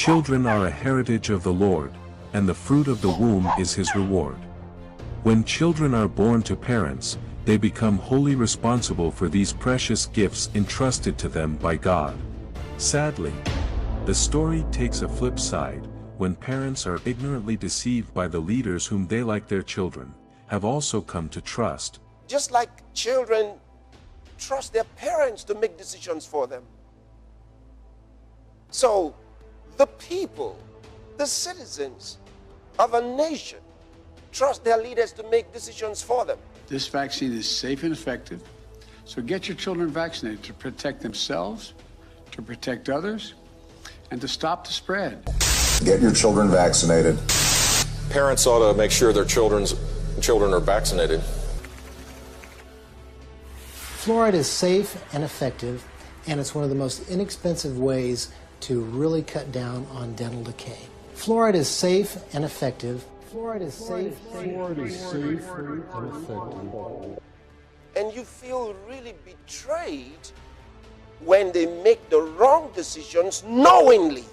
Children are a heritage of the Lord, and the fruit of the womb is his reward. When children are born to parents, they become wholly responsible for these precious gifts entrusted to them by God. Sadly, the story takes a flip side, when parents are ignorantly deceived by the leaders whom they, like their children, have also come to trust. Just like children trust their parents to make decisions for them. So, the people, the citizens of a nation, trust their leaders to make decisions for them. This vaccine is safe and effective, so get your children vaccinated to protect themselves, to protect others, and to stop the spread. Get your children vaccinated. Parents ought to make sure their children are vaccinated. Fluoride is safe and effective, and it's one of the most inexpensive ways to really cut down on dental decay. Fluoride is safe and effective. Fluoride is safe and effective. And you feel really betrayed when they make the wrong decisions knowingly.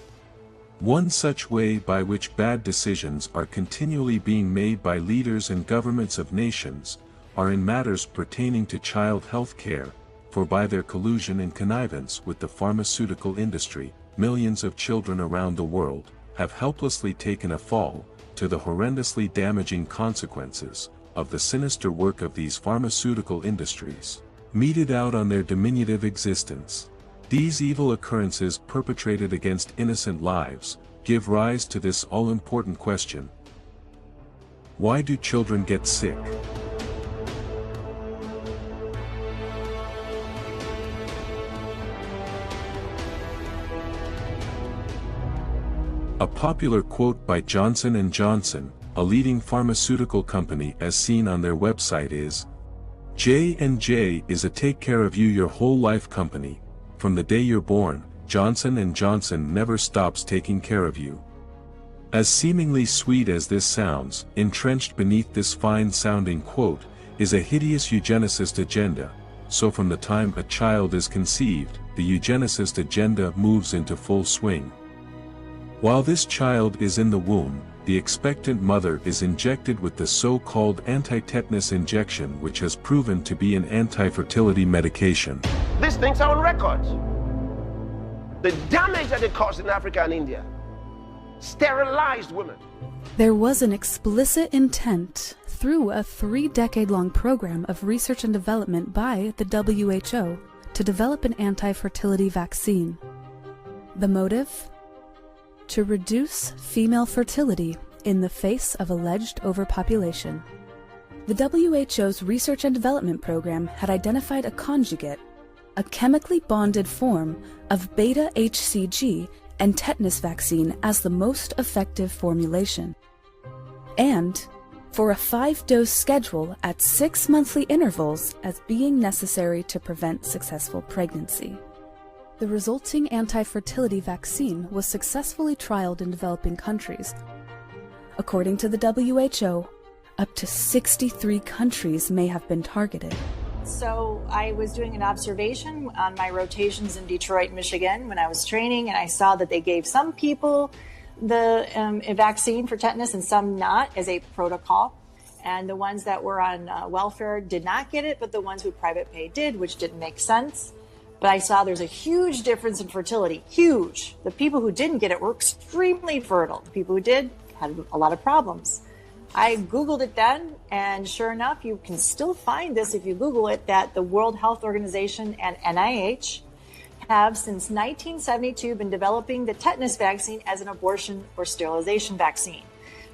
One such way by which bad decisions are continually being made by leaders and governments of nations are in matters pertaining to child health care, for by their collusion and connivance with the pharmaceutical industry, millions of children around the world have helplessly taken a fall to the horrendously damaging consequences of the sinister work of these pharmaceutical industries, meted out on their diminutive existence. These evil occurrences perpetrated against innocent lives give rise to this all-important question: why do children get sick? A popular quote by Johnson & Johnson, a leading pharmaceutical company, as seen on their website is, J&J is a take care of you your whole life company. From the day you're born, Johnson & Johnson never stops taking care of you. As seemingly sweet as this sounds, entrenched beneath this fine-sounding quote, is a hideous eugenicist agenda. So from the time a child is conceived, the eugenicist agenda moves into full swing. While this child is in the womb, the expectant mother is injected with the so-called anti-tetanus injection, which has proven to be an anti-fertility medication. These things are on record. The damage that they caused in Africa and India. Sterilized women. There was an explicit intent through a 3-decade-long program of research and development by the WHO to develop an anti-fertility vaccine. The motive? To reduce female fertility in the face of alleged overpopulation. The WHO's research and development program had identified a conjugate, a chemically bonded form of beta-HCG and tetanus vaccine as the most effective formulation, and for a 5-dose schedule at 6 monthly intervals as being necessary to prevent successful pregnancy. The resulting anti-fertility vaccine was successfully trialed in developing countries. According to the WHO, up to 63 countries may have been targeted. So I was doing an observation on my rotations in Detroit, Michigan, when I was training, and I saw that they gave some people the a vaccine for tetanus and some not as a protocol. And the ones that were on welfare did not get it, but the ones who private pay did, which didn't make sense. But I saw there's a huge difference in fertility, huge. The people who didn't get it were extremely fertile. The people who did had a lot of problems. I Googled it then, and sure enough, you can still find this if you Google it, that the World Health Organization and NIH have since 1972 been developing the tetanus vaccine as an abortion or sterilization vaccine.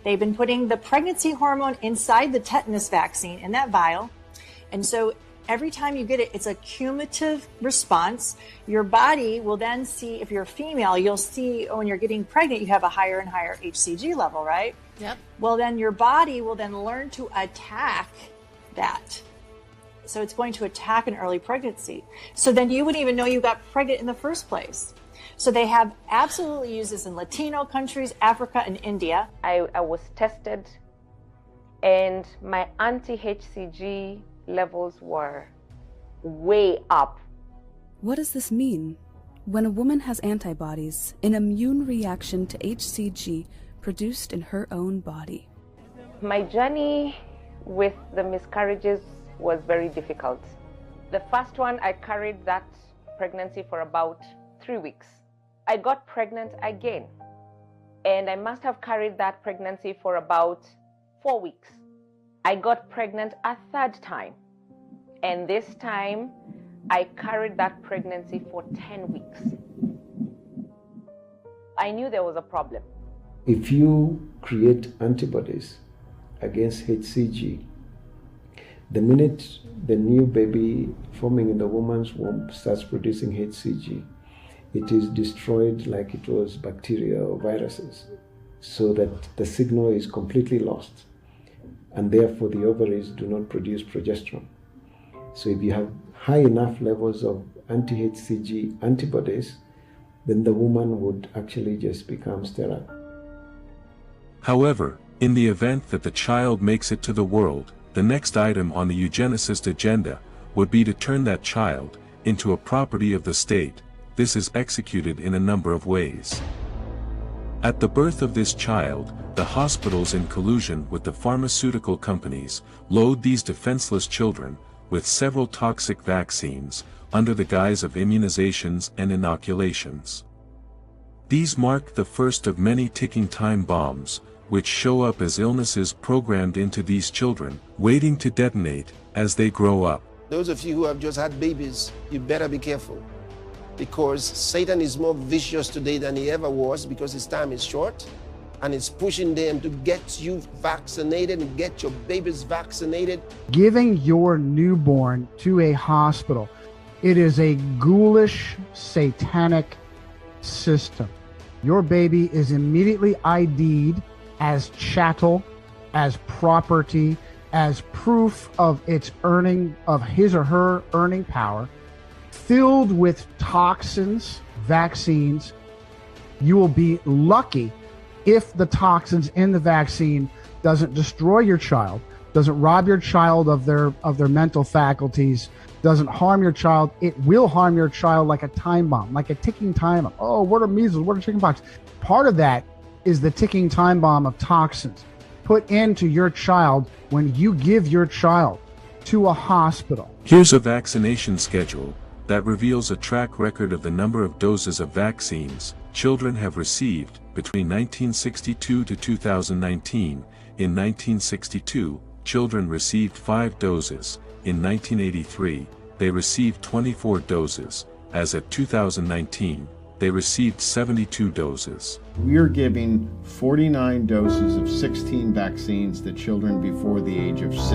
They've been putting the pregnancy hormone inside the tetanus vaccine in that vial. And so every time you get it, it's a cumulative response. Your body will then see, if you're a female, you'll see when you're getting pregnant, you have a higher and higher HCG level, right? Yep. Well, then your body will then learn to attack that. So it's going to attack an early pregnancy. So then you wouldn't even know you got pregnant in the first place. So they have absolutely used this in Latino countries, Africa, and India. I was tested, and my anti-HCG levels were way up. What does this mean? When a woman has antibodies, an immune reaction to HCG produced in her own body. My journey with the miscarriages was very difficult. The first one, I carried that pregnancy for about 3 weeks. I got pregnant again, and I must have carried that pregnancy for about 4 weeks. I got pregnant a third time, and this time I carried that pregnancy for 10 weeks. I knew there was a problem. If you create antibodies against HCG, the minute the new baby forming in the woman's womb starts producing HCG, it is destroyed like it was bacteria or viruses, so that the signal is completely lost, and therefore the ovaries do not produce progesterone. So if you have high enough levels of anti-HCG antibodies, then the woman would actually just become sterile. However, in the event that the child makes it to the world, the next item on the eugenicist agenda would be to turn that child into a property of the state. This is executed in a number of ways. At the birth of this child, the hospitals, in collusion with the pharmaceutical companies, load these defenseless children with several toxic vaccines under the guise of immunizations and inoculations. These mark the first of many ticking time bombs, which show up as illnesses programmed into these children, waiting to detonate as they grow up. Those of you who have just had babies, you better be careful, because Satan is more vicious today than he ever was, because his time is short, and it's pushing them to get you vaccinated and get your babies vaccinated. Giving your newborn to a hospital, it is a ghoulish, satanic system. Your baby is immediately ID'd as chattel, as property, as proof of its earning, of his or her earning power, filled with toxins, vaccines. You will be lucky if the toxins in the vaccine doesn't destroy your child, doesn't rob your child of their mental faculties, doesn't harm your child. It will harm your child like a time bomb, like a ticking time bomb. Oh, what are measles? What are chickenpox? Part of that is the ticking time bomb of toxins put into your child when you give your child to a hospital. Here's a vaccination schedule that reveals a track record of the number of doses of vaccines children have received between 1962 to 2019. In 1962, children received 5 doses. In 1983, they received 24 doses. As of 2019, they received 72 doses. We're giving 49 doses of 16 vaccines to children before the age of 6.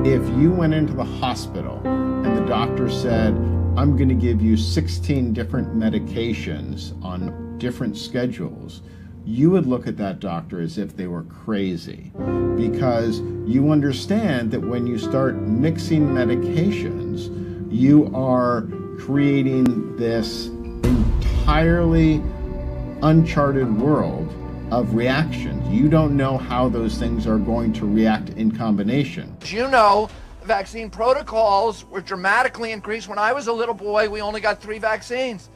If you went into the hospital and the doctor said, I'm going to give you 16 different medications on different schedules, you would look at that doctor as if they were crazy, because you understand that when you start mixing medications, you are creating this entirely uncharted world of reactions. You don't know how those things are going to react in combination. You know, vaccine protocols were dramatically increased. When I was a little boy, we only got 3 vaccines.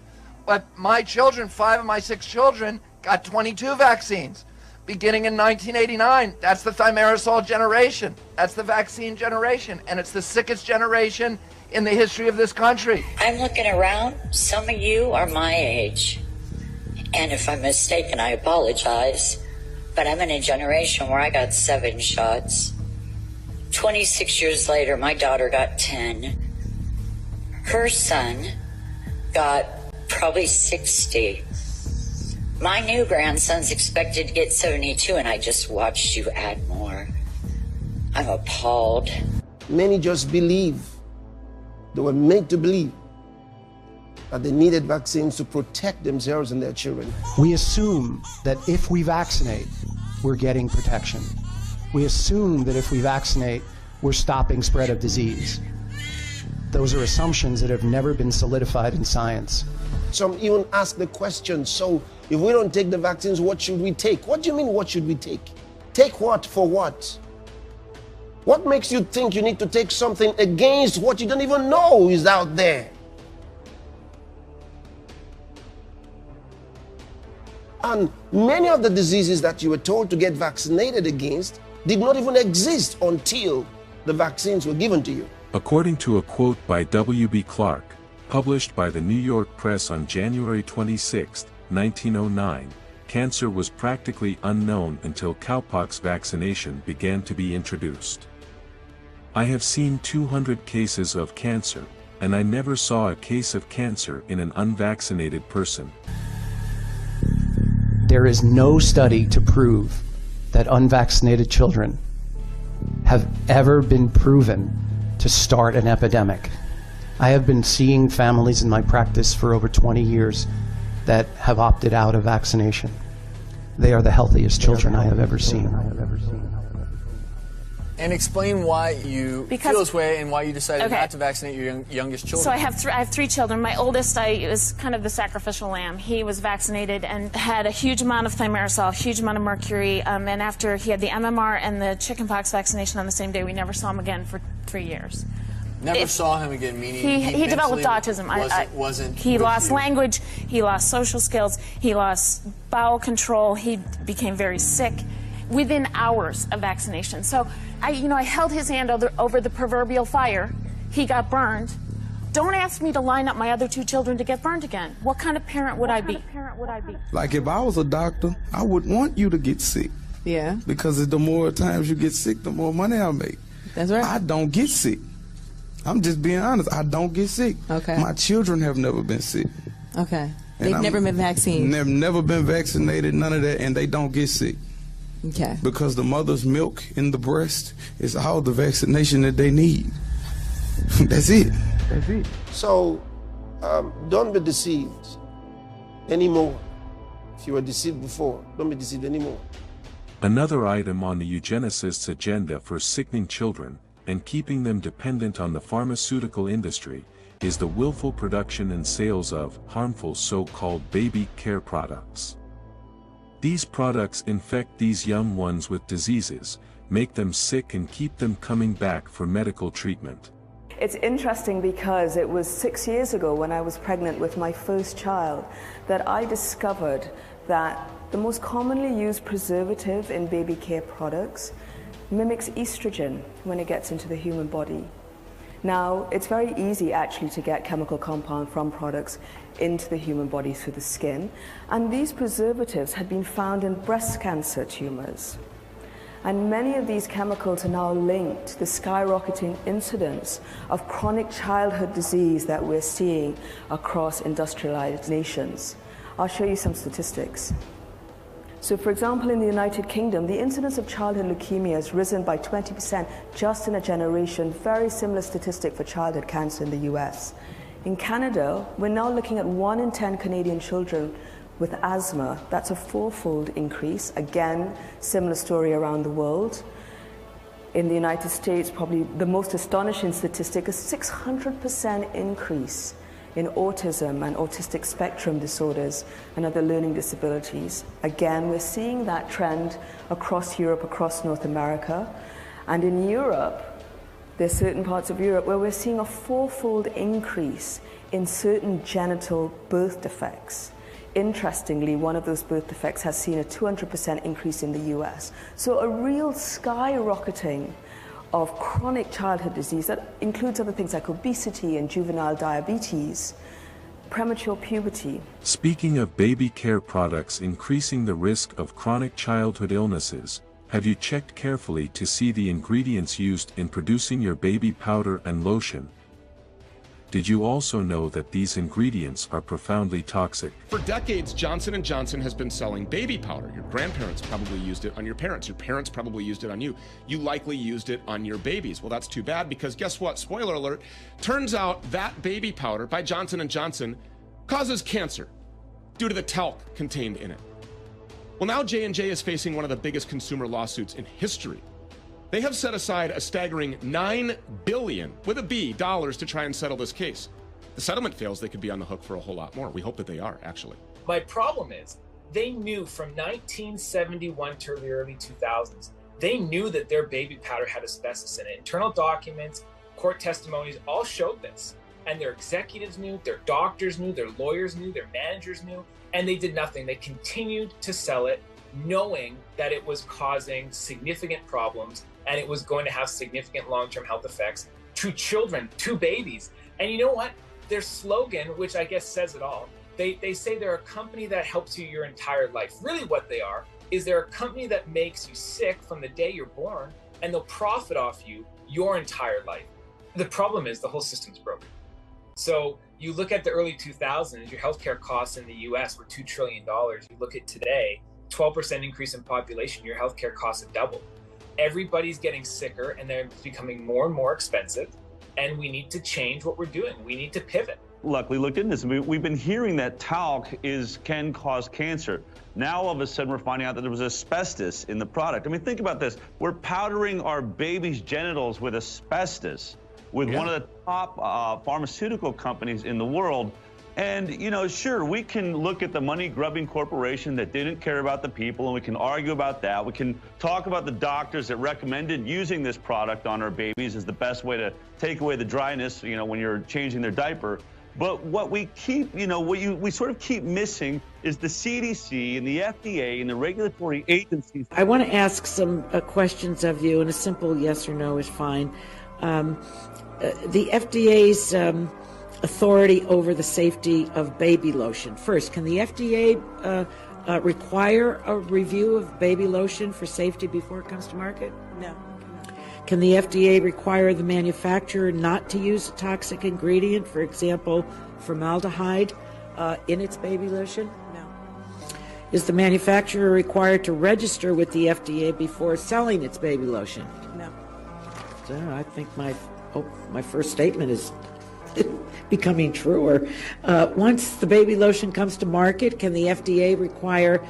But my children, 5 of my 6 children, got 22 vaccines. Beginning in 1989, that's the thimerosal generation. That's the vaccine generation. And it's the sickest generation in the history of this country. I'm looking around. Some of you are my age. And if I'm mistaken, I apologize. But I'm in a generation where I got 7 shots. 26 years later, my daughter got 10. Her son got probably 60. My new grandson's expected to get 72, and I just watched you add more. I'm appalled. Many just believe, they were made to believe, that they needed vaccines to protect themselves and their children. We assume that if we vaccinate, we're getting protection. We assume that if we vaccinate, we're stopping spread of disease. Those are assumptions that have never been solidified in science. Some even ask the question, so if we don't take the vaccines, what should we take? What do you mean, what should we take? Take what for what? What makes you think you need to take something against what you don't even know is out there? And many of the diseases that you were told to get vaccinated against did not even exist until the vaccines were given to you. According to a quote by W.B. Clark, published by the New York Press on January 26, 1909, cancer was practically unknown until cowpox vaccination began to be introduced. I have seen 200 cases of cancer, and I never saw a case of cancer in an unvaccinated person. There is no study to prove that unvaccinated children have ever been proven to start an epidemic. I have been seeing families in my practice for over 20 years that have opted out of vaccination. They are the healthiest children I have ever seen. And explain why you feel this way and why you decided not to vaccinate your youngest children. So I have three children. My oldest, is kind of the sacrificial lamb. He was vaccinated and had a huge amount of thimerosal, a huge amount of mercury. And after he had the MMR and the chickenpox vaccination on the same day, we never saw him again for 3 years. Never saw him again, meaning he developed autism. He lost language. He lost social skills. He lost bowel control. He became very sick within hours of vaccination. So I held his hand over the proverbial fire. He got burned. Don't ask me to line up my other 2 children to get burned again. What kind of parent would I be? Like if I was a doctor, I would want you to get sick. Yeah. Because the more times you get sick, the more money I make. That's right. I don't get sick. I'm just being honest. I don't get sick. Okay. My children have never been sick. Okay. They've never been vaccinated. They've never been vaccinated, none of that, and they don't get sick. Okay. Because the mother's milk in the breast is all the vaccination that they need. That's it. That's it. So don't be deceived anymore. If you were deceived before, don't be deceived anymore. Another item on the eugenicists' agenda for sickening children and keeping them dependent on the pharmaceutical industry is the willful production and sales of harmful so-called baby care products. These products infect these young ones with diseases, make them sick and keep them coming back for medical treatment. It's interesting because it was 6 years ago when I was pregnant with my first child that I discovered that the most commonly used preservative in baby care products mimics estrogen when it gets into the human body. Now, it's very easy actually to get chemical compound from products into the human body through the skin, and these preservatives had been found in breast cancer tumors. And many of these chemicals are now linked to the skyrocketing incidence of chronic childhood disease that we're seeing across industrialized nations. I'll show you some statistics. So, for example, in the United Kingdom, the incidence of childhood leukemia has risen by 20% just in a generation, very similar statistic for childhood cancer in the US. In Canada, we're now looking at 1 in 10 Canadian children with asthma. That's a 4-fold increase. Again, similar story around the world. In the United States, probably the most astonishing statistic, a 600% increase in autism and autistic spectrum disorders and other learning disabilities. Again, we're seeing that trend across Europe, across North America. And in Europe, there's certain parts of Europe where we're seeing a 4-fold increase in certain genital birth defects. Interestingly, one of those birth defects has seen a 200% increase in the US. So a real skyrocketing of chronic childhood disease that includes other things like obesity and juvenile diabetes, premature puberty. Speaking of baby care products increasing the risk of chronic childhood illnesses, have you checked carefully to see the ingredients used in producing your baby powder and lotion? Did you also know that these ingredients are profoundly toxic? For decades, Johnson & Johnson has been selling baby powder. Your grandparents probably used it on your parents. Your parents probably used it on you. You likely used it on your babies. Well, that's too bad because guess what? Spoiler alert. Turns out that baby powder by Johnson & Johnson causes cancer due to the talc contained in it. Well, now J&J is facing one of the biggest consumer lawsuits in history. They have set aside a staggering $9 billion, with a B, dollars to try and settle this case. The settlement fails, they could be on the hook for a whole lot more. We hope that they are, actually. My problem is, they knew from 1971 to the early 2000s, they knew that their baby powder had asbestos in it. Internal documents, court testimonies all showed this. and their executives knew, their doctors knew, their lawyers knew, their managers knew, and they did nothing. They continued to sell it, knowing that it was causing significant problems and it was going to have significant long-term health effects to children, to babies. And you know what? Their slogan, which I guess says it all, they say they're a company that helps you your entire life. Really what they are is they're a company that makes you sick from the day you're born, and they'll profit off you your entire life. The problem is the whole system's broken. So you look at the early 2000s, your healthcare costs in the US were $2 trillion. You look at today, 12% increase in population, your healthcare costs have doubled. Everybody's getting sicker and they're becoming more and more expensive. And we need to change what we're doing. We need to pivot. Luckily looked into this. We've been hearing that talc can cause cancer. Now all of a sudden we're finding out that there was asbestos in the product. I mean, think about this. We're powdering our babies' genitals with asbestos with one of the top pharmaceutical companies in the world. And, you know, sure, we can look at the money-grubbing corporation that didn't care about the people, and we can argue about that. We can talk about the doctors that recommended using this product on our babies as the best way to take away the dryness, you know, when you're changing their diaper. But what we keep, you know, we sort of keep missing is the CDC and the FDA and the regulatory agencies. I want to ask some questions of you, and a simple yes or no is fine. The FDA's authority over the safety of baby lotion. First, can the FDA require a review of baby lotion for safety before it comes to market? No. Can the FDA require the manufacturer not to use a toxic ingredient, for example, formaldehyde, in its baby lotion? No. Is the manufacturer required to register with the FDA before selling its baby lotion? No. So I think my first statement is becoming truer. Once the baby lotion comes to market, can the FDA require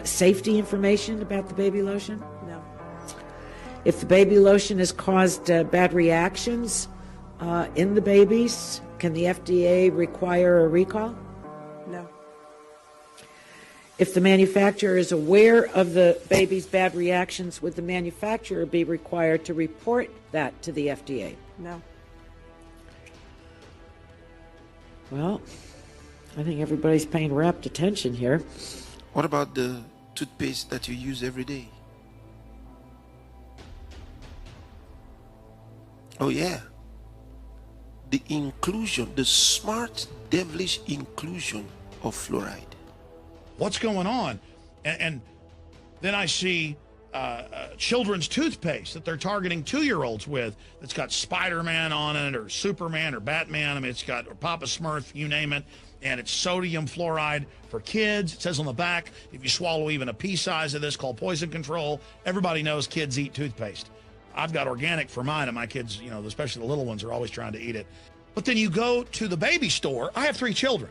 safety information about the baby lotion? No. If the baby lotion has caused bad reactions in the babies, can the FDA require a recall? No. If the manufacturer is aware of the baby's bad reactions, would the manufacturer be required to report that to the FDA? No. Well, I think everybody's paying rapt attention here. What about the toothpaste that you use every day? Oh yeah. The inclusion, the smart, devilish inclusion of fluoride. What's going on? And then I see children's toothpaste that they're targeting 2-year-olds with that's got Spider-Man on it or Superman or Batman. I mean, it's got or Papa Smurf, you name it. And it's sodium fluoride for kids. It says on the back, if you swallow even a pea size of this, called poison control. Everybody knows kids eat toothpaste. I've got organic for mine, and my kids, you know, especially the little ones, are always trying to eat it. But then you go to the baby store. I have 3 children,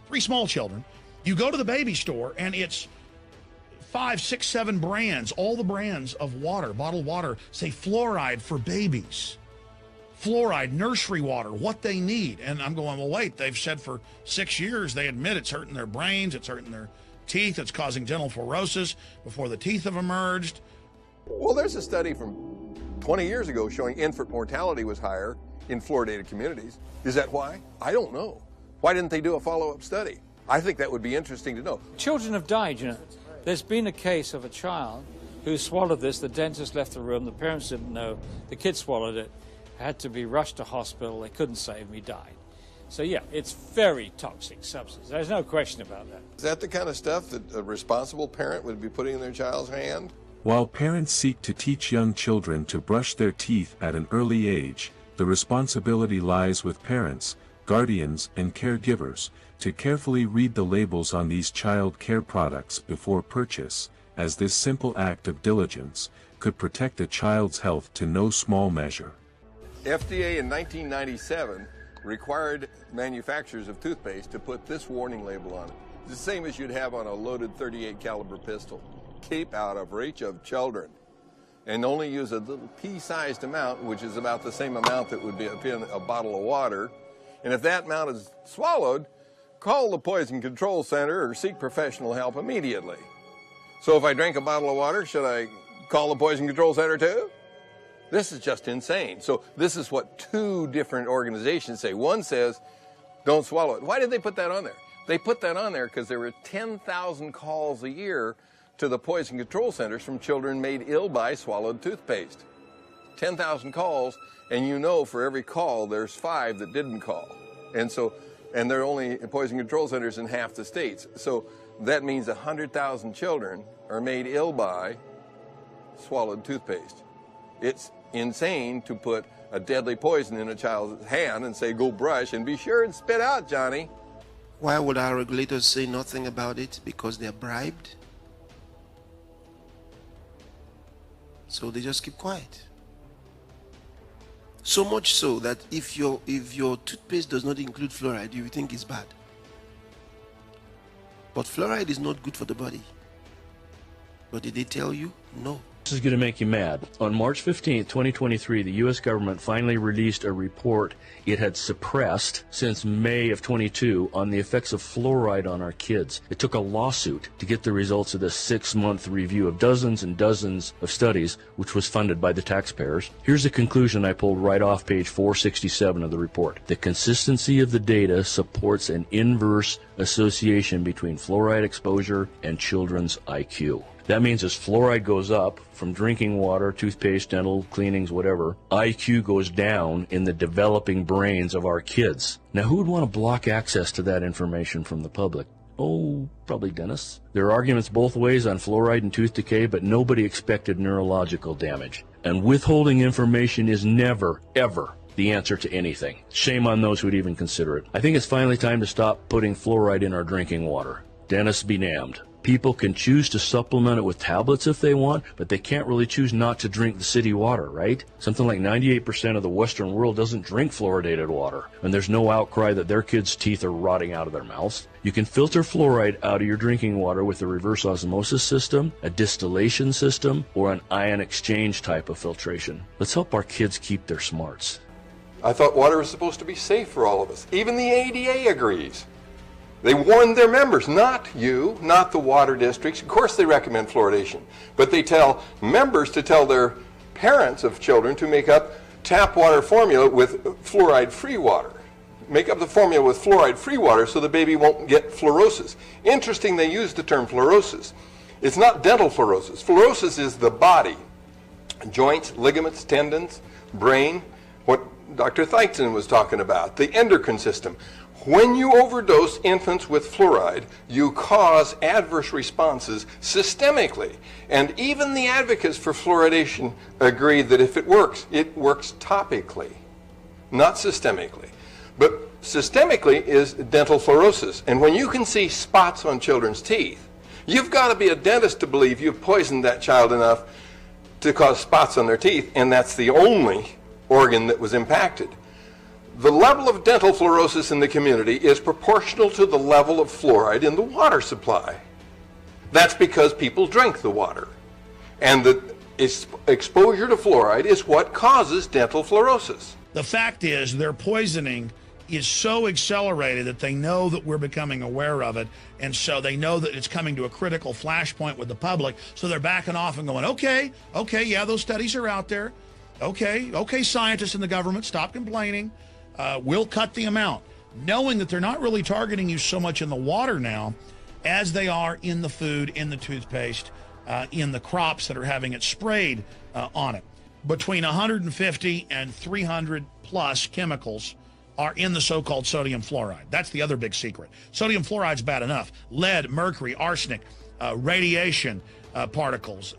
3 small children. You go to the baby store, and it's 5, 6, 7 brands. All the brands of water, bottled water, say fluoride for babies. Fluoride, nursery water, what they need. And I'm going, well, wait, they've said for 6 years, they admit it's hurting their brains, it's hurting their teeth, it's causing dental fluorosis before the teeth have emerged. Well, there's a study from 20 years ago showing infant mortality was higher in fluoridated communities. Is that why? I don't know. Why didn't they do a follow-up study? I think that would be interesting to know. Children have died, you know. There's been a case of a child who swallowed this. The dentist left the room. The parents didn't know. The kid swallowed it, had to be rushed to hospital. They couldn't save him. He died. So, yeah, it's very toxic substance. There's no question about that. Is that the kind of stuff that a responsible parent would be putting in their child's hand? While parents seek to teach young children to brush their teeth at an early age, the responsibility lies with parents, guardians, and caregivers to carefully read the labels on these child care products before purchase, as this simple act of diligence could protect a child's health to no small measure. FDA in 1997 required manufacturers of toothpaste to put this warning label on it. It's the same as you'd have on a loaded .38 caliber pistol. Keep out of reach of children. And only use a little pea-sized amount, which is about the same amount that would be in a bottle of water. And if that amount is swallowed, call the Poison Control Center or seek professional help immediately. So if I drink a bottle of water, should I call the Poison Control Center too? This is just insane. So this is what two different organizations say. One says, don't swallow it. Why did they put that on there? They put that on there because there were 10,000 calls a year to the poison control centers from children made ill by swallowed toothpaste. 10,000 calls, and you know for every call there's 5 that didn't call. And there are only poison control centers in half the states. So that means 100,000 children are made ill by swallowed toothpaste. It's insane to put a deadly poison in a child's hand and say, go brush and be sure and spit out, Johnny. Why would our regulators say nothing about it? Because they're bribed? So they just keep quiet. So much so that if your toothpaste does not include fluoride, you think it's bad. But fluoride is not good for the body. But did they tell you? No. This is going to make you mad. On March 15, 2023, the U.S. government finally released a report it had suppressed since May of 22 on the effects of fluoride on our kids. It took a lawsuit to get the results of this 6-month review of dozens and dozens of studies, which was funded by the taxpayers. Here's the conclusion I pulled right off page 467 of the report. The consistency of the data supports an inverse association between fluoride exposure and children's IQ. That means as fluoride goes up from drinking water, toothpaste, dental cleanings, whatever, IQ goes down in the developing brains of our kids. Now, who would want to block access to that information from the public? Oh, probably dentists. There are arguments both ways on fluoride and tooth decay, but nobody expected neurological damage. And withholding information is never, ever the answer to anything. Shame on those who would even consider it. I think it's finally time to stop putting fluoride in our drinking water. Dentists be damned. People can choose to supplement it with tablets if they want, but they can't really choose not to drink the city water, right? Something like 98% of the Western world doesn't drink fluoridated water, and there's no outcry that their kids' teeth are rotting out of their mouths. You can filter fluoride out of your drinking water with a reverse osmosis system, a distillation system, or an ion exchange type of filtration. Let's help our kids keep their smarts. I thought water was supposed to be safe for all of us. Even the ADA agrees. They warn their members, not you, not the water districts. Of course they recommend fluoridation, but they tell members to tell their parents of children to make up tap water formula with fluoride-free water. Make up the formula with fluoride-free water so the baby won't get fluorosis. Interesting they use the term fluorosis. It's not dental fluorosis. Fluorosis is the body, joints, ligaments, tendons, brain, what Dr. Theitzen was talking about, the endocrine system. When you overdose infants with fluoride, you cause adverse responses systemically. And even the advocates for fluoridation agree that if it works topically, not systemically. But systemically is dental fluorosis. And when you can see spots on children's teeth, you've got to be a dentist to believe you've poisoned that child enough to cause spots on their teeth, and that's the only organ that was impacted. The level of dental fluorosis in the community is proportional to the level of fluoride in the water supply. That's because people drink the water. And the exposure to fluoride is what causes dental fluorosis. The fact is, their poisoning is so accelerated that they know that we're becoming aware of it, and so they know that it's coming to a critical flashpoint with the public, so they're backing off and going, okay, yeah, those studies are out there. Okay, scientists in the government, stop complaining. We'll cut the amount, knowing that they're not really targeting you so much in the water now as they are in the food, in the toothpaste, in the crops that are having it sprayed on it. Between 150 and 300 plus chemicals are in the so-called sodium fluoride. That's the other big secret. Sodium fluoride's bad enough. Lead, mercury, arsenic, radiation, particles,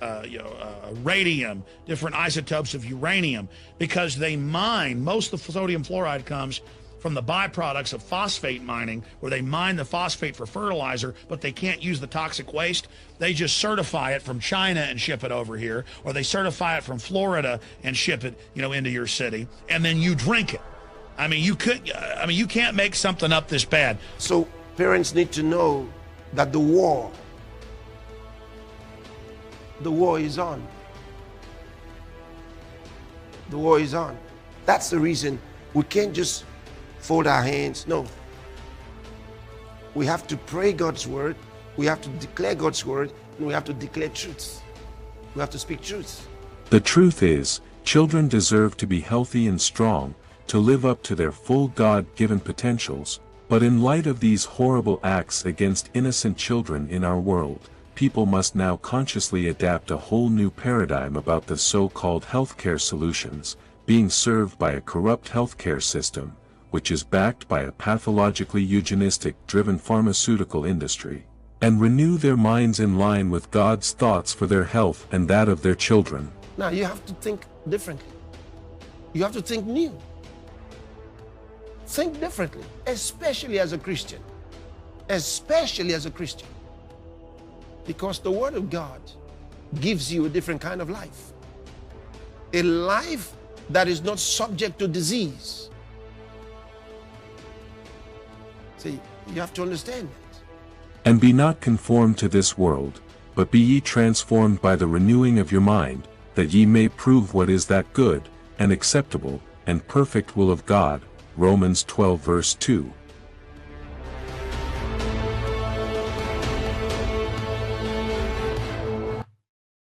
radium, different isotopes of uranium, because they mine, most of the sodium fluoride comes from the byproducts of phosphate mining, where they mine the phosphate for fertilizer, but they can't use the toxic waste. They just certify it from China and ship it over here, or they certify it from Florida and ship it, into your city, and then you drink it. You can't make something up this bad. So parents need to know that the war is on. The war is on. That's the reason we can't just fold our hands. No. We have to pray God's word. We have to declare God's word. And we have to declare truths. We have to speak truths. The truth is, Children deserve to be healthy and strong, to live up to their full God-given potentials, but in light of these horrible acts against innocent children in our world, people must now consciously adapt a whole new paradigm about the so-called healthcare solutions, being served by a corrupt healthcare system, which is backed by a pathologically eugenistic-driven pharmaceutical industry, and renew their minds in line with God's thoughts for their health and that of their children. Now you have to think differently. You have to think new. Think differently, especially as a Christian. Especially as a Christian. Because the Word of God gives you a different kind of life. A life that is not subject to disease. See, you have to understand that. And be not conformed to this world, but be ye transformed by the renewing of your mind, that ye may prove what is that good, and acceptable, and perfect will of God. Romans 12 verse 2.